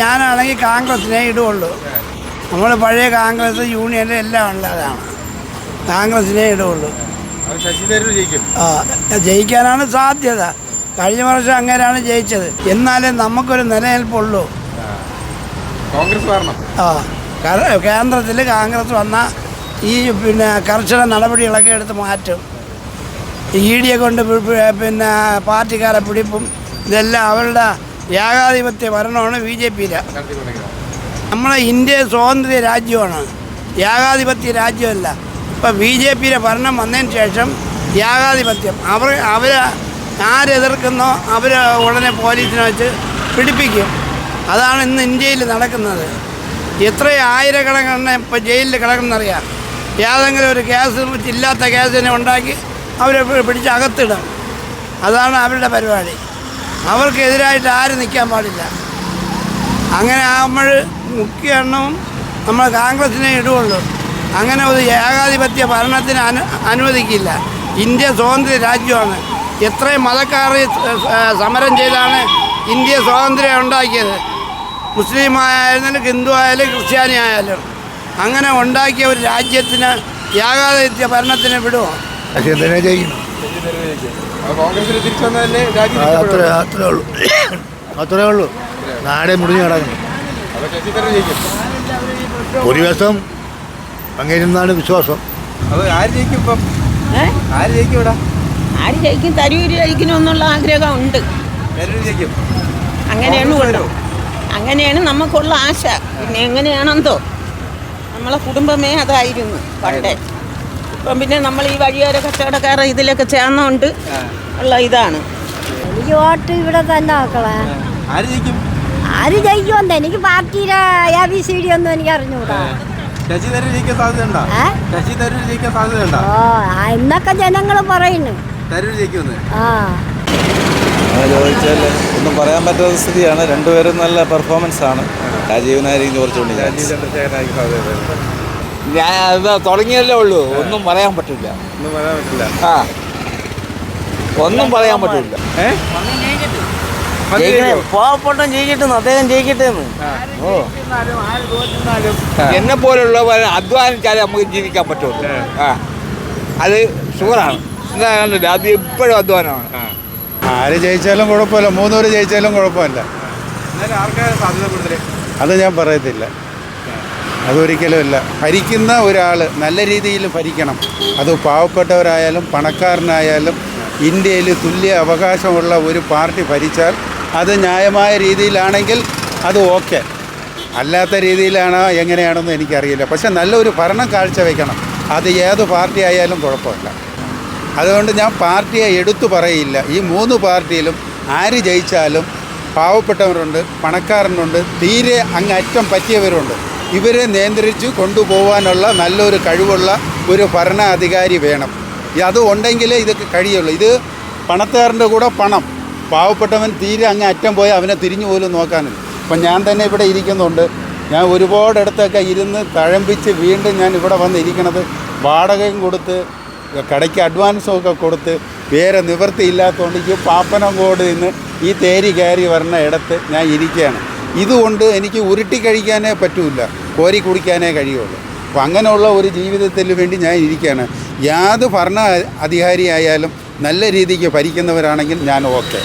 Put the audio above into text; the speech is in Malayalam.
ഞാനാണെങ്കിൽ കോൺഗ്രസിനെ ഇടുകയുള്ളൂ. നമ്മൾ പഴയ കോൺഗ്രസ് യൂണിയൻ എല്ലാം ഉള്ളതാണ്. കോൺഗ്രസിനെ ഇടുകയുള്ളൂ. ജയിക്കാനാണ് സാധ്യത. കഴിഞ്ഞ വർഷം അങ്ങനെയാണ് ജയിച്ചത്. എന്നാലേ നമുക്കൊരു നിലനിൽപ്പുള്ളൂ. കേന്ദ്രത്തിൽ കോൺഗ്രസ് വന്നാൽ ഈ കർശന നടപടികളൊക്കെ എടുത്ത് മാറ്റും. ED കൊണ്ട് പാർട്ടിക്കാരെ പിടിപ്പും ഇതെല്ലാം അവരുടെ ഏകാധിപത്യ ഭരണമാണ് BJPയിലെ. നമ്മളെ ഇന്ത്യ സ്വാതന്ത്ര്യ രാജ്യമാണ്, ഏകാധിപത്യ രാജ്യമല്ല. ഇപ്പോൾ BJPയിലെ ഭരണം വന്നതിന് ശേഷം ഏകാധിപത്യം. അവർ ആരെതിർക്കുന്നോ അവർ ഉടനെ പോലീസിനെ വെച്ച് പിടിപ്പിക്കും. അതാണ് ഇന്ന് ഇന്ത്യയിൽ നടക്കുന്നത്. എത്ര ആയിരക്കണക്കിന് ഇപ്പോൾ ജയിലിൽ കിടക്കുന്നറിയാം. ഏതെങ്കിലും ഒരു കേസ് ഇല്ലാത്ത കേസിനെ ഉണ്ടാക്കി അവരെ പിടിച്ച് അകത്തിടും. അതാണ് അവരുടെ പരിപാടി. അവർക്കെതിരായിട്ട് ആരും നിൽക്കാൻ പാടില്ല. അങ്ങനെ നമ്മൾ മുഖ്യ എണ്ണവും നമ്മൾ കോൺഗ്രസിനെ ഇടുകയുള്ളൂ. അങ്ങനെ ഒരു ഏകാധിപത്യ ഭരണത്തിന് അനുവദിക്കില്ല. ഇന്ത്യ സ്വാതന്ത്ര്യ രാജ്യമാണ്. എത്രയും മതക്കാർ സമരം ചെയ്താണ് ഇന്ത്യ സ്വാതന്ത്ര്യം ഉണ്ടാക്കിയത്. മുസ്ലിം ആയാലും ഹിന്ദു ആയാലും ക്രിസ്ത്യാനി ആയാലും അങ്ങനെ ഉണ്ടാക്കിയ ഒരു രാജ്യത്തിന് ഏകാധിപത്യ ഭരണത്തിന് വിടുമോ? അത്രേ ഉള്ളൂ. നാടെ മുടിഞ്ഞു കിടക്കുന്നു. ഒരു ദിവസം അങ്ങനെയാണ് വിശ്വാസം. ആര് ജയിക്കും? തരൂര് ജയിക്കണമെന്നുള്ള ആഗ്രഹം ഉണ്ട്. അങ്ങനെയാണ് നമുക്കുള്ള ആശ. പിന്നെ എങ്ങനെയാണെന്തോ നമ്മളെ കുടുംബമേ അതായിരുന്നു പണ്ടേ. ഇപ്പം പിന്നെ നമ്മൾ ഈ വഴിയോര കച്ചവടക്കാരെ ഇതിലൊക്കെ ചേർന്നുകൊണ്ട് ഉള്ള ഇതാണ്. എനിക്ക് വോട്ട് ഇവിടെ തന്നെ നോക്കളെ. ആര് ജയിക്കുമെന്ന് എനിക്ക് പാർട്ടിയുടെ ABCD ഒന്നും എനിക്ക് അറിഞ്ഞൂടാ. എന്നൊക്കെ ജനങ്ങൾ പറയുന്നു. ചോദിച്ചാൽ ഒന്നും പറയാൻ പറ്റാത്ത സ്ഥിതിയാണ്. രണ്ടുപേരും നല്ല പെർഫോമൻസ് ആണ്. രാജീവനായിരിക്കും കുറച്ചുകൊണ്ട് ഞാൻ തുടങ്ങിയല്ലേ ഉള്ളൂ. ഒന്നും പറയാൻ പറ്റില്ല. ഒന്നും പറയാൻ പറ്റില്ല. പാവപ്പെട്ടം ജയിക്കട്ടെ, അദ്ദേഹം ജയിക്കട്ടെ. എന്നെ പോലുള്ളവർ അധ്വാനിച്ചാലേ നമുക്ക് ജീവിക്കാൻ പറ്റുള്ളൂ. അത് ഷുഗറാണ്. എന്താ അത് ഇപ്പോഴും അധ്വാനമാണ്. ആര് ജയിച്ചാലും കുഴപ്പമില്ല, 3 പേര് ജയിച്ചാലും കുഴപ്പമില്ല. അത് ഞാൻ പറയത്തില്ല. അതൊരിക്കലും ഇല്ല. ഭരിക്കുന്ന ഒരാൾ നല്ല രീതിയിൽ ഭരിക്കണം. അത് പാവപ്പെട്ടവരായാലും പണക്കാരനായാലും ഇന്ത്യയിൽ തുല്യ അവകാശമുള്ള ഒരു പാർട്ടി ഭരിച്ചാൽ അത് ന്യായമായ രീതിയിലാണെങ്കിൽ അത് ഓക്കെ. അല്ലാത്ത രീതിയിലാണോ എങ്ങനെയാണെന്ന് എനിക്കറിയില്ല. പക്ഷെ നല്ലൊരു ഭരണം കാഴ്ചവെക്കണം. അത് ഏത് പാർട്ടി ആയാലും കുഴപ്പമില്ല. അതുകൊണ്ട് ഞാൻ പാർട്ടിയെ എടുത്തു പറയില്ല. ഈ 3 പാർട്ടിയിലും ആര് ജയിച്ചാലും പാവപ്പെട്ടവരുണ്ട്, പണക്കാരനുണ്ട്, തീരെ അങ്ങറ്റം പറ്റിയവരുണ്ട്. ഇവരെ നിയന്ത്രിച്ച് കൊണ്ടുപോകാനുള്ള നല്ലൊരു കഴിവുള്ള ഒരു ഭരണാധികാരി വേണം. അത് ഉണ്ടെങ്കിലേ ഇതൊക്കെ കഴിയുള്ളൂ. ഇത് പണക്കാരൻ്റെ കൂടെ പണം, പാവപ്പെട്ടവൻ തീരെ അങ്ങ് അറ്റം പോയി അവനെ തിരിഞ്ഞു പോലും നോക്കാനില്ല. അപ്പം ഞാൻ തന്നെ ഇവിടെ ഇരിക്കുന്നുണ്ട്. ഞാൻ ഒരുപാടിടത്തൊക്കെ ഇരുന്ന് തഴമ്പിച്ച് വീണ്ടും ഞാൻ ഇവിടെ വന്ന് ഇരിക്കണത് വാടകയും കൊടുത്ത് കടയ്ക്ക് അഡ്വാൻസും ഒക്കെ കൊടുത്ത് വേറെ നിവൃത്തിയില്ലാത്തതുകൊണ്ട് ഈ പാപ്പനംകോട് നിന്ന് ഈ തേരി കയറി വരുന്ന ഇടത്ത് ഞാൻ ഇരിക്കുകയാണ്. ഇതുകൊണ്ട് എനിക്ക് ഉരുട്ടി കഴിക്കാനേ പറ്റില്ല, കോരി കുടിക്കാനേ കഴിയുള്ളൂ. അപ്പോൾ അങ്ങനെയുള്ള ഒരു ജീവിതത്തിന് വേണ്ടി ഞാൻ ഇരിക്കുകയാണ്. യാതൊരു ഭരണ അധികാരിയായാലും നല്ല രീതിക്ക് ഭരിക്കുന്നവരാണെങ്കിൽ ഞാൻ ഓക്കെ.